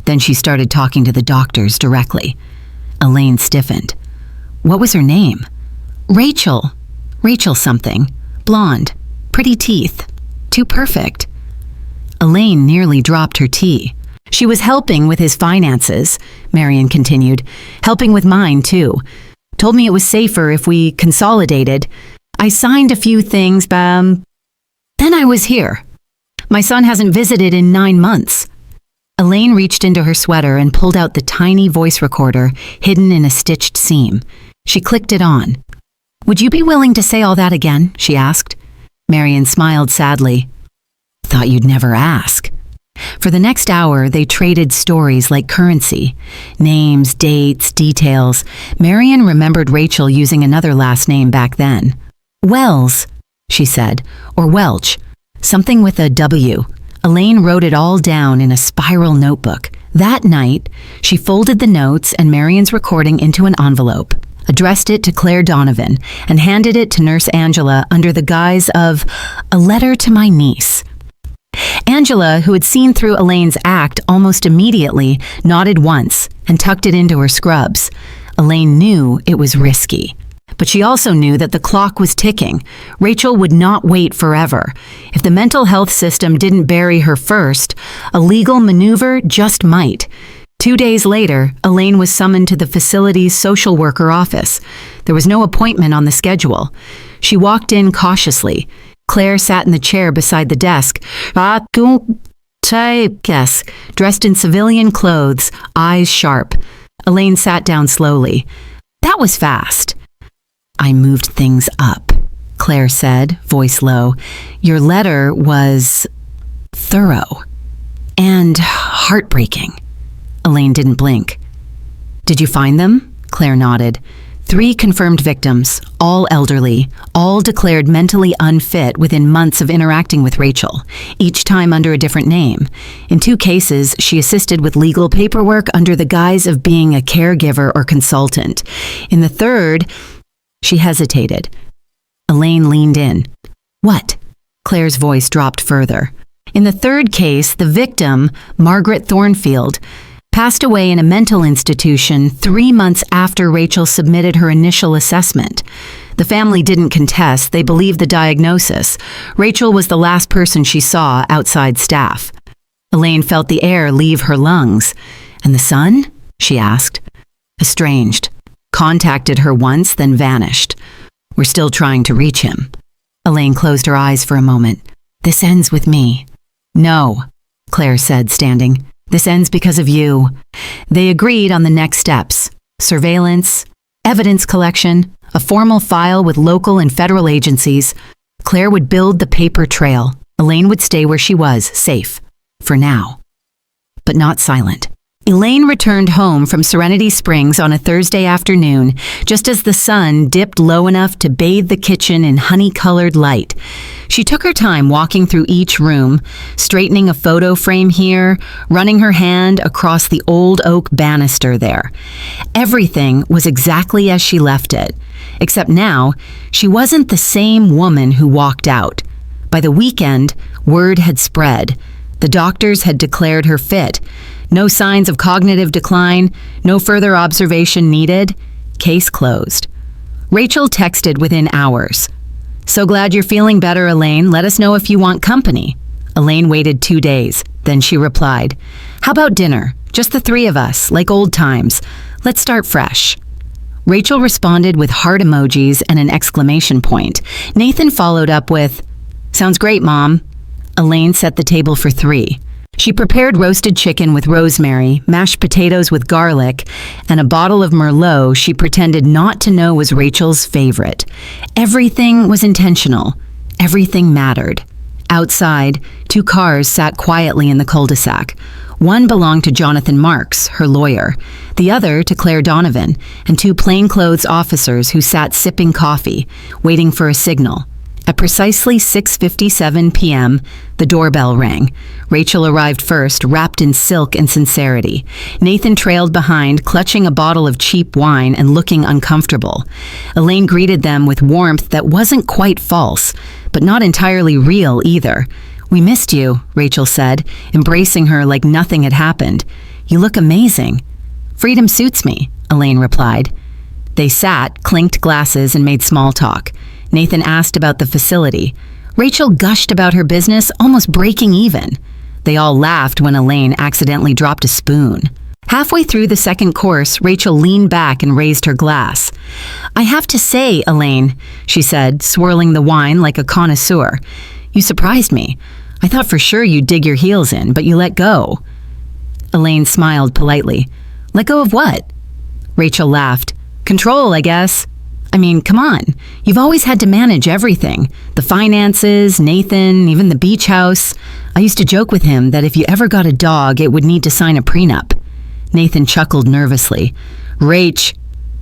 Then she started talking to the doctors directly. Elaine stiffened. "What was her name?" "Rachel. Rachel something. Blonde. Pretty teeth. Too perfect." Elaine nearly dropped her tea. "She was helping with his finances," Marion continued. "Helping with mine, too. Told me it was safer if we consolidated. I signed a few things, then I was here. My son hasn't visited in 9 months." Elaine reached into her sweater and pulled out the tiny voice recorder hidden in a stitched seam. She clicked it on. "Would you be willing to say all that again?" she asked. Marion smiled sadly. "Thought you'd never ask." For the next hour, they traded stories like currency. Names, dates, details. Marion remembered Rachel using another last name back then. "Wells," she said, or Welch. Something with a W. Elaine wrote it all down in a spiral notebook. That night, she folded the notes and Marion's recording into an envelope, addressed it to Claire Donovan, and handed it to Nurse Angela under the guise of a letter to my niece. Angela, who had seen through Elaine's act almost immediately, nodded once and tucked it into her scrubs. Elaine knew it was risky. But she also knew that the clock was ticking. Rachel would not wait forever. If the mental health system didn't bury her first, a legal maneuver just might. 2 days later, Elaine was summoned to the facility's social worker office. There was no appointment on the schedule. She walked in cautiously. Claire sat in the chair beside the desk. Dressed in civilian clothes, eyes sharp. Elaine sat down slowly. That was fast. I moved things up, Claire said, voice low. Your letter was thorough and heartbreaking. Elaine didn't blink. Did you find them? Claire nodded. 3 confirmed victims, all elderly, all declared mentally unfit within months of interacting with Rachel, each time under a different name. In 2 cases, she assisted with legal paperwork under the guise of being a caregiver or consultant. In the 3rd, she hesitated. Elaine leaned in. What? Claire's voice dropped further. In the 3rd case, the victim, Margaret Thornfield, passed away in a mental institution 3 months after Rachel submitted her initial assessment. The family didn't contest. They believed the diagnosis. Rachel was the last person she saw outside staff. Elaine felt the air leave her lungs. And the son? She asked. Estranged. Contacted her once, then vanished. We're still trying to reach him. Elaine closed her eyes for a moment. This ends with me. No, Claire said, standing. This ends because of you. They agreed on the next steps. Surveillance, evidence collection, a formal file with local and federal agencies. Claire would build the paper trail. Elaine would stay where she was, safe. For now. But not silent. Elaine returned home from Serenity Springs on a Thursday afternoon, just as the sun dipped low enough to bathe the kitchen in honey-colored light. She took her time walking through each room, straightening a photo frame here, running her hand across the old oak banister there. Everything was exactly as she left it, except now she wasn't the same woman who walked out. By the weekend, word had spread. The doctors had declared her fit. No signs of cognitive decline, no further observation needed. Case closed. Rachel texted within hours. So glad you're feeling better, Elaine. Let us know if you want company. Elaine waited 2 days. Then she replied, How about dinner? Just the 3 of us, like old times. Let's start fresh. Rachel responded with heart emojis and an exclamation point. Nathan followed up with, Sounds great, Mom. Elaine set the table for 3. She prepared roasted chicken with rosemary, mashed potatoes with garlic, and a bottle of Merlot she pretended not to know was Rachel's favorite. Everything was intentional. Everything mattered. Outside, 2 cars sat quietly in the cul-de-sac. One belonged to Jonathan Marks, her lawyer, the other to Claire Donovan, and 2 plainclothes officers who sat sipping coffee, waiting for a signal. At precisely 6:57 p.m., the doorbell rang. Rachel arrived first, wrapped in silk and sincerity. Nathan trailed behind, clutching a bottle of cheap wine and looking uncomfortable. Elaine greeted them with warmth that wasn't quite false, but not entirely real either. We missed you, Rachel said, embracing her like nothing had happened. You look amazing. Freedom suits me, Elaine replied. They sat, clinked glasses, and made small talk. Nathan asked about the facility. Rachel gushed about her business, almost breaking even. They all laughed when Elaine accidentally dropped a spoon. Halfway through the second course, Rachel leaned back and raised her glass. I have to say, Elaine, she said, swirling the wine like a connoisseur, you surprised me. I thought for sure you'd dig your heels in, but you let go. Elaine smiled politely. Let go of what? Rachel laughed. Control, I guess. I mean, come on. You've always had to manage everything. The finances, Nathan, even the beach house. I used to joke with him that if you ever got a dog, it would need to sign a prenup. Nathan chuckled nervously. Rach.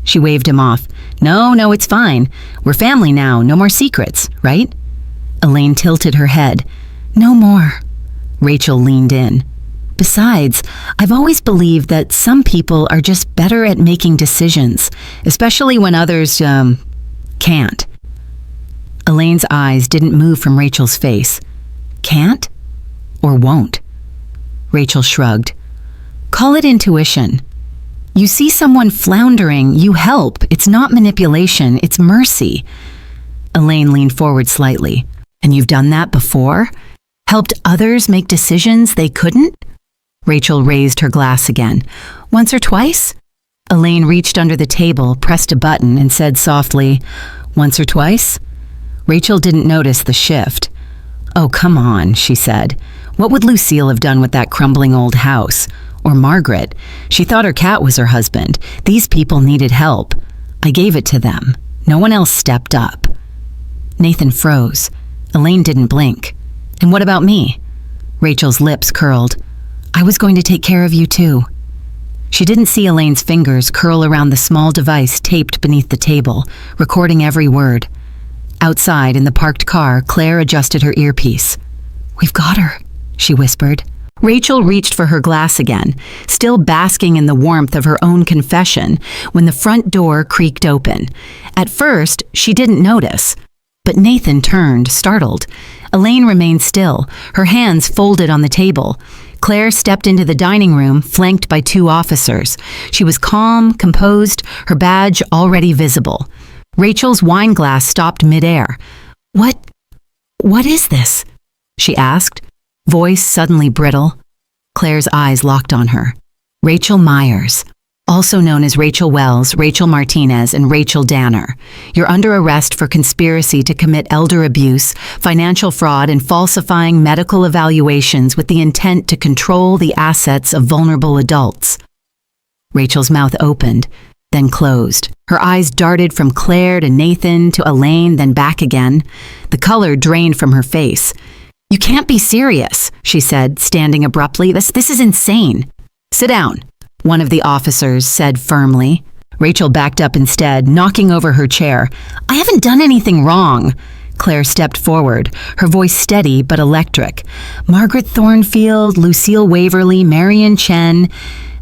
She waved him off. No, it's fine. We're family now. No more secrets, right? Elaine tilted her head. No more. Rachel leaned in. Besides, I've always believed that some people are just better at making decisions, especially when others, can't. Elaine's eyes didn't move from Rachel's face. Can't? Or won't? Rachel shrugged. Call it intuition. You see someone floundering, you help. It's not manipulation, it's mercy. Elaine leaned forward slightly. And you've done that before? Helped others make decisions they couldn't? Rachel raised her glass again. Once or twice? Elaine reached under the table, pressed a button, and said softly, Once or twice? Rachel didn't notice the shift. "Oh, come on," she said. "What would Lucille have done with that crumbling old house? Or Margaret? She thought her cat was her husband. These people needed help. I gave it to them. No one else stepped up." Nathan froze. Elaine didn't blink. "And what about me?" Rachel's lips curled. "I was going to take care of you too." She didn't see Elaine's fingers curl around the small device taped beneath the table, recording every word. Outside, in the parked car, Claire adjusted her earpiece. "We've got her," she whispered. Rachel reached for her glass again, still basking in the warmth of her own confession, when the front door creaked open. At first, she didn't notice. But Nathan turned, startled. Elaine remained still, her hands folded on the table. Claire stepped into the dining room, flanked by 2 officers. She was calm, composed, her badge already visible. Rachel's wine glass stopped midair. What is this?" she asked, voice suddenly brittle. Claire's eyes locked on her. "Rachel Myers, also known as Rachel Wells, Rachel Martinez, and Rachel Danner. You're under arrest for conspiracy to commit elder abuse, financial fraud, and falsifying medical evaluations with the intent to control the assets of vulnerable adults." Rachel's mouth opened, then closed. Her eyes darted from Claire to Nathan to Elaine, then back again. The color drained from her face. "You can't be serious," she said, standing abruptly. This is insane." "Sit down," one of the officers said firmly. Rachel backed up instead, knocking over her chair. "I haven't done anything wrong." Claire stepped forward, her voice steady but electric. "Margaret Thornfield, Lucille Waverly, Marion Chen.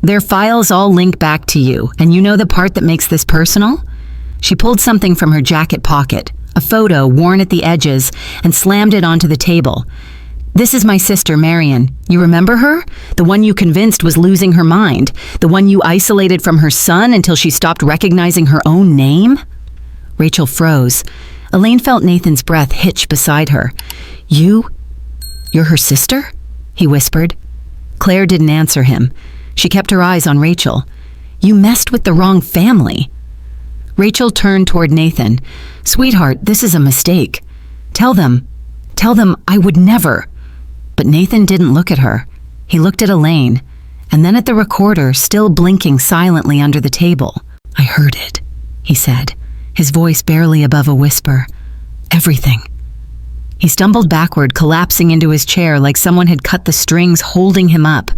Their files all link back to you, and you know the part that makes this personal?" She pulled something from her jacket pocket, a photo worn at the edges, and slammed it onto the table. "This is my sister, Marion. You remember her? The one you convinced was losing her mind. The one you isolated from her son until she stopped recognizing her own name?" Rachel froze. Elaine felt Nathan's breath hitch beside her. You're her sister?" he whispered. Claire didn't answer him. She kept her eyes on Rachel. "You messed with the wrong family." Rachel turned toward Nathan. "Sweetheart, this is a mistake. Tell them I would never." But Nathan didn't look at her. He looked at Elaine, and then at the recorder still blinking silently under the table. "I heard it," he said, his voice barely above a whisper. "Everything." He stumbled backward, collapsing into his chair like someone had cut the strings holding him up.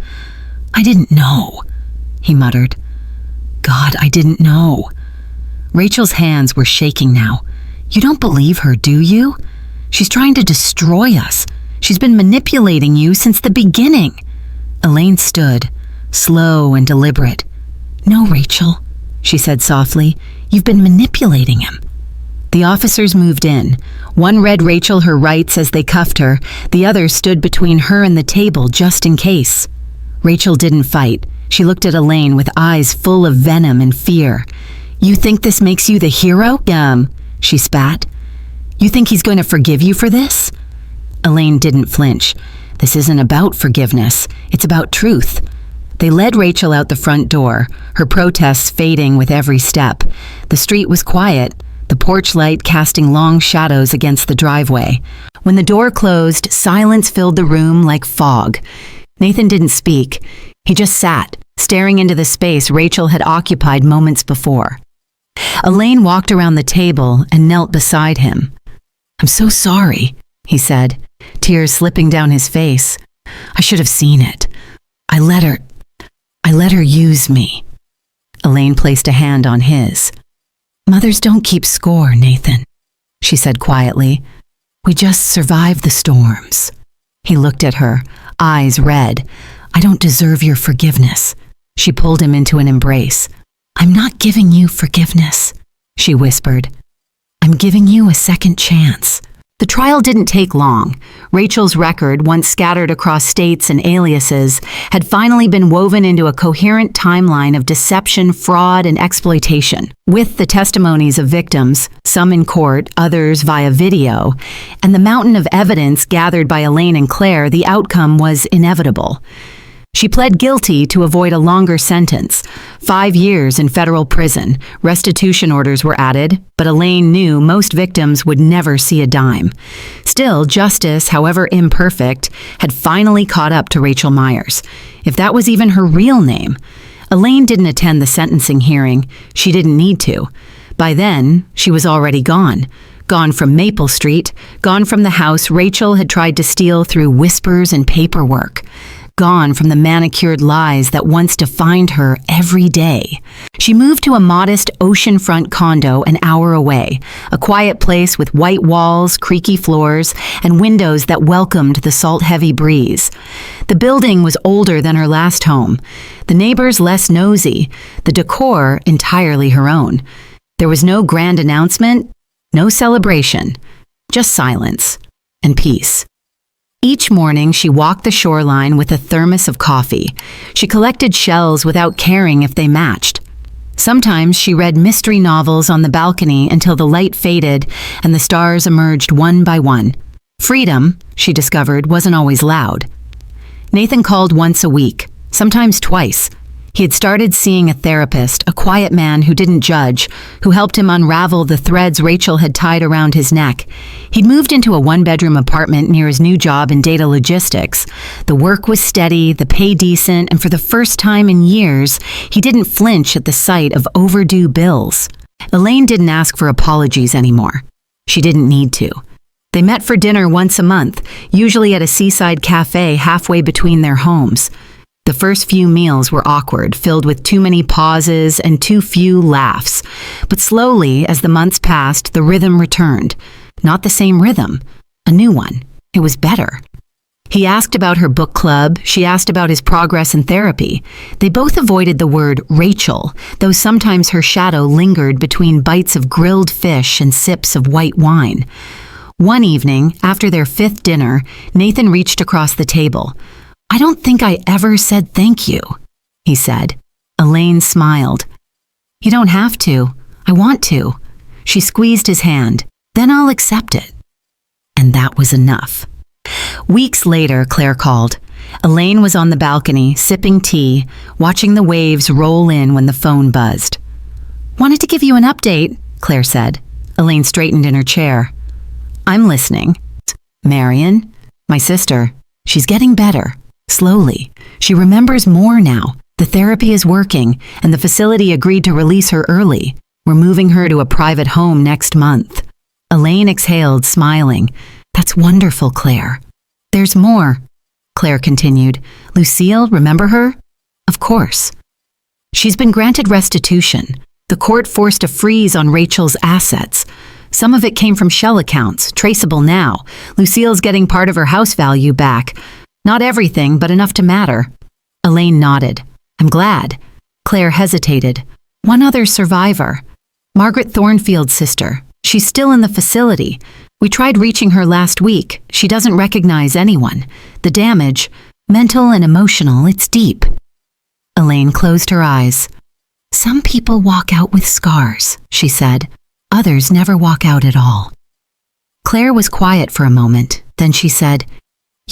"I didn't know," he muttered. "God, I didn't know." Rachel's hands were shaking now. "You don't believe her, do you? She's trying to destroy us. She's been manipulating you since the beginning." Elaine stood, slow and deliberate. "No, Rachel," she said softly. "You've been manipulating him." The officers moved in. One read Rachel her rights as they cuffed her. The other stood between her and the table just in case. Rachel didn't fight. She looked at Elaine with eyes full of venom and fear. "You think this makes you the hero?" She spat. "You think he's going to forgive you for this?" Elaine didn't flinch. "This isn't about forgiveness. It's about truth." They led Rachel out the front door, her protests fading with every step. The street was quiet, the porch light casting long shadows against the driveway. When the door closed, silence filled the room like fog. Nathan didn't speak. He just sat, staring into the space Rachel had occupied moments before. Elaine walked around the table and knelt beside him. "I'm so sorry," he said, tears slipping down his face. "I should have seen it. I let her use me." Elaine placed a hand on his. "Mothers don't keep score, Nathan," she said quietly. "We just survive the storms." He looked at her, eyes red. "I don't deserve your forgiveness." She pulled him into an embrace. "I'm not giving you forgiveness," she whispered. "I'm giving you a second chance." The trial didn't take long. Rachel's record, once scattered across states and aliases, had finally been woven into a coherent timeline of deception, fraud, and exploitation. With the testimonies of victims, some in court, others via video, and the mountain of evidence gathered by Elaine and Claire, the outcome was inevitable. She pled guilty to avoid a longer sentence. 5 years in federal prison. Restitution orders were added, but Elaine knew most victims would never see a dime. Still, justice, however imperfect, had finally caught up to Rachel Myers, if that was even her real name. Elaine didn't attend the sentencing hearing. She didn't need to. By then, she was already gone. Gone from Maple Street, gone from the house Rachel had tried to steal through whispers and paperwork. Gone from the manicured lies that once defined her every day. She moved to a modest oceanfront condo an hour away, a quiet place with white walls, creaky floors, and windows that welcomed the salt-heavy breeze. The building was older than her last home, the neighbors less nosy, the decor entirely her own. There was no grand announcement, no celebration, just silence and peace. Each morning, she walked the shoreline with a thermos of coffee. She collected shells without caring if they matched. Sometimes she read mystery novels on the balcony until the light faded and the stars emerged one by one. Freedom, she discovered, wasn't always loud. Nathan called once a week, sometimes twice. He had started seeing a therapist, a quiet man who didn't judge, who helped him unravel the threads Rachel had tied around his neck. He'd moved into a one-bedroom apartment near his new job in data logistics. The work was steady, the pay decent, and for the first time in years, he didn't flinch at the sight of overdue bills. Elaine didn't ask for apologies anymore. She didn't need to. They met for dinner once a month, usually at a seaside cafe halfway between their homes. The first few meals were awkward, filled with too many pauses and too few laughs. But slowly, as the months passed, the rhythm returned. Not the same rhythm, a new one. It was better. He asked about her book club. She asked about his progress in therapy. They both avoided the word Rachel, though sometimes her shadow lingered between bites of grilled fish and sips of white wine. One evening, after their 5th dinner, Nathan reached across the table. "I don't think I ever said thank you," he said. Elaine smiled. "You don't have to. I want to." She squeezed his hand. "Then I'll accept it." And that was enough. Weeks later, Claire called. Elaine was on the balcony, sipping tea, watching the waves roll in when the phone buzzed. "Wanted to give you an update," Claire said. Elaine straightened in her chair. "I'm listening." "Marion, my sister, she's getting better. Slowly. She remembers more now. The therapy is working, and the facility agreed to release her early. We're moving her to a private home next month." Elaine exhaled, smiling. "That's wonderful, Claire." "There's more," Claire continued. "Lucille, remember her?" "Of course." "She's been granted restitution. The court forced a freeze on Rachel's assets. Some of it came from shell accounts, traceable now. Lucille's getting part of her house value back. Not everything, but enough to matter." Elaine nodded. "I'm glad." Claire hesitated. "One other survivor. Margaret Thornfield's sister. She's still in the facility. We tried reaching her last week. She doesn't recognize anyone. The damage, mental and emotional, it's deep." Elaine closed her eyes. "Some people walk out with scars," she said. "Others never walk out at all." Claire was quiet for a moment. Then she said,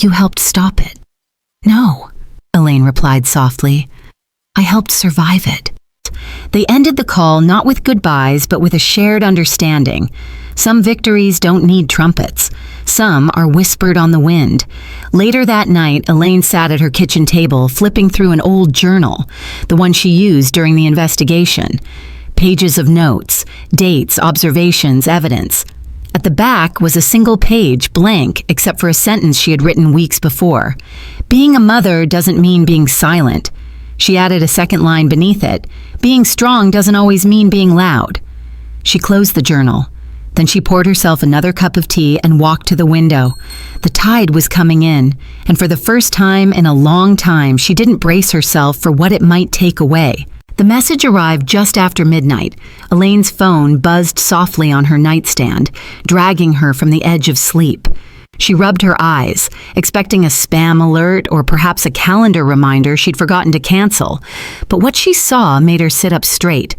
"You helped stop it." "No," Elaine replied softly. "I helped survive it." They ended the call not with goodbyes, but with a shared understanding. Some victories don't need trumpets. Some are whispered on the wind. Later that night, Elaine sat at her kitchen table, flipping through an old journal, the one she used during the investigation. Pages of notes, dates, observations, evidence. At the back was a single page, blank, except for a sentence she had written weeks before. "Being a mother doesn't mean being silent." She added a second line beneath it. "Being strong doesn't always mean being loud." She closed the journal. Then she poured herself another cup of tea and walked to the window. The tide was coming in, and for the first time in a long time, she didn't brace herself for what it might take away. The message arrived just after midnight. Elaine's phone buzzed softly on her nightstand, dragging her from the edge of sleep. She rubbed her eyes, expecting a spam alert or perhaps a calendar reminder she'd forgotten to cancel. But what she saw made her sit up straight.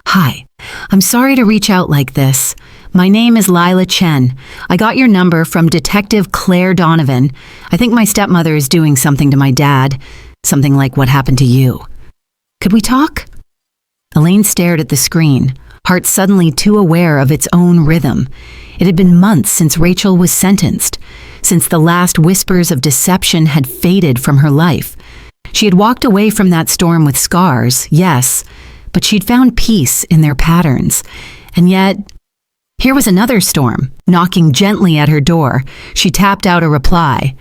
"Hi, I'm sorry to reach out like this. My name is Lila Chen. I got your number from Detective Claire Donovan. I think my stepmother is doing something to my dad. Something like what happened to you. Could we talk? Elaine stared at the screen, heart suddenly too aware of its own rhythm. It had been months since Rachel was sentenced, since the last whispers of deception had faded from her life. She had walked away from that storm with scars, yes, but she'd found peace in their patterns. And yet, here was another storm, knocking gently at her door. She tapped out a reply.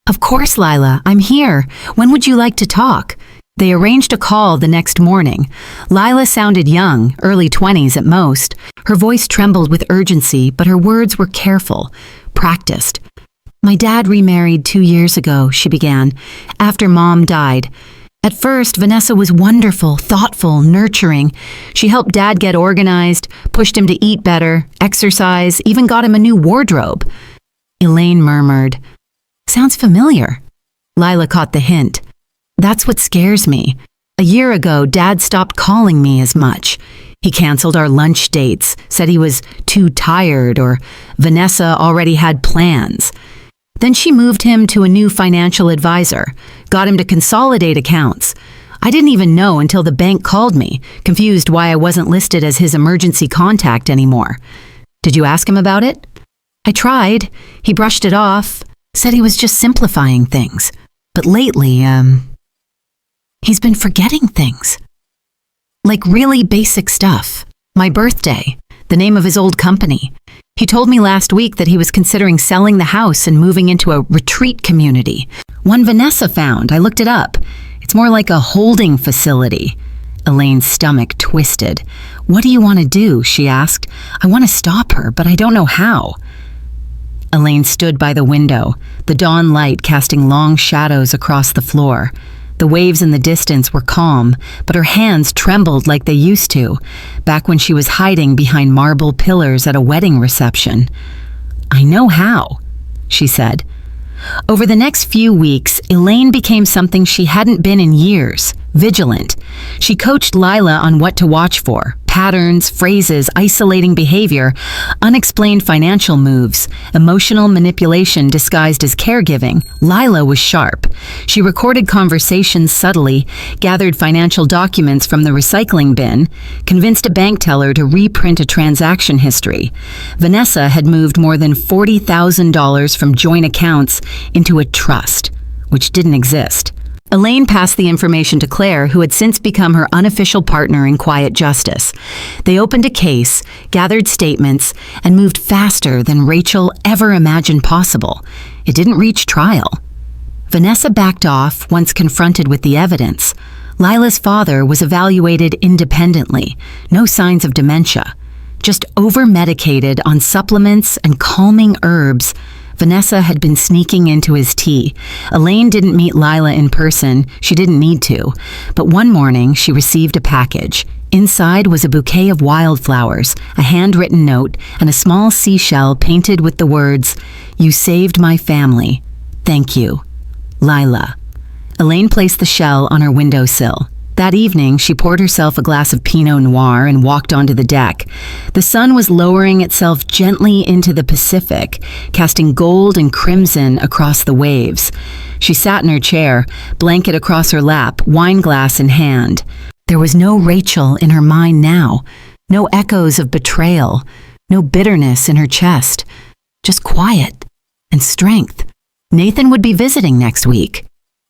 "Of course, Lila, I'm here. When would you like to talk?" They arranged a call the next morning. Lila sounded young, early 20s at most. Her voice trembled with urgency, but her words were careful, practiced. "My dad remarried 2 years ago," she began, "after Mom died. At first, Vanessa was wonderful, thoughtful, nurturing. She helped Dad get organized, pushed him to eat better, exercise, even got him a new wardrobe." Elaine murmured, "Sounds familiar." Lila caught the hint. "That's what scares me. A year ago, Dad stopped calling me as much. He canceled our lunch dates, said he was too tired, or Vanessa already had plans. Then she moved him to a new financial advisor, got him to consolidate accounts. I didn't even know until the bank called me, confused why I wasn't listed as his emergency contact anymore. Did you ask him about it?" "I tried. He brushed it off, said he was just simplifying things. But lately, he's been forgetting things. Like really basic stuff. My birthday, the name of his old company. He told me last week that he was considering selling the house and moving into a retreat community. One Vanessa found. I looked it up. It's more like a holding facility." Elaine's stomach twisted. "What do you want to do?" she asked. "I want to stop her, but I don't know how." Elaine stood by the window, the dawn light casting long shadows across the floor. The waves in the distance were calm, but her hands trembled like they used to, back when she was hiding behind marble pillars at a wedding reception. "I know how," she said. Over the next few weeks, Elaine became something she hadn't been in years, vigilant. She coached Lila on what to watch for, patterns, phrases, isolating behavior, unexplained financial moves, emotional manipulation disguised as caregiving. Lila was sharp. She recorded conversations subtly, gathered financial documents from the recycling bin, convinced a bank teller to reprint a transaction history. Vanessa had moved more than $40,000 from joint accounts into a trust, which didn't exist. Elaine passed the information to Claire, who had since become her unofficial partner in quiet justice. They opened a case, gathered statements, and moved faster than Rachel ever imagined possible. It didn't reach trial. Vanessa backed off once confronted with the evidence. Lila's father was evaluated independently, no signs of dementia, just over-medicated on supplements and calming herbs. Vanessa had been sneaking into his tea. Elaine didn't meet Lila in person. She didn't need to. But one morning, she received a package. Inside was a bouquet of wildflowers, a handwritten note, and a small seashell painted with the words, "You saved my family. Thank you. Lila." Elaine placed the shell on her windowsill. That evening, she poured herself a glass of Pinot Noir and walked onto the deck. The sun was lowering itself gently into the Pacific, casting gold and crimson across the waves. She sat in her chair, blanket across her lap, wine glass in hand. There was no Rachel in her mind now, no echoes of betrayal, no bitterness in her chest, just quiet and strength. Nathan would be visiting next week.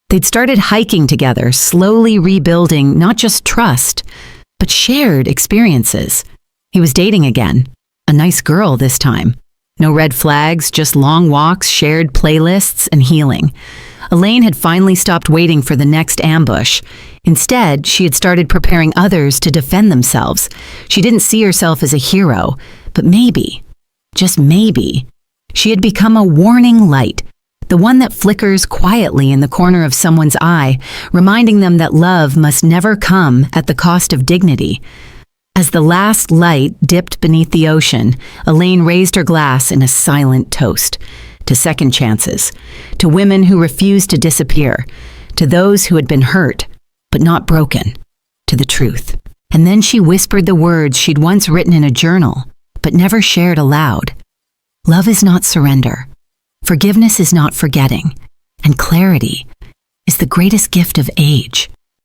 They'd started hiking together, slowly rebuilding not just trust, but shared experiences. He was dating again, a nice girl this time. No red flags, just long walks, shared playlists, and healing. Elaine had finally stopped waiting for the next ambush. Instead, she had started preparing others to defend themselves. She didn't see herself as a hero, but maybe, just maybe, she had become a warning light, the one that flickers quietly in the corner of someone's eye, reminding them that love must never come at the cost of dignity. As the last light dipped beneath the ocean, Elaine raised her glass in a silent toast. To second chances, to women who refused to disappear, to those who had been hurt, but not broken, to the truth. And then she whispered the words she'd once written in a journal, but never shared aloud. Love is not surrender. Forgiveness is not forgetting, and clarity is the greatest gift of age.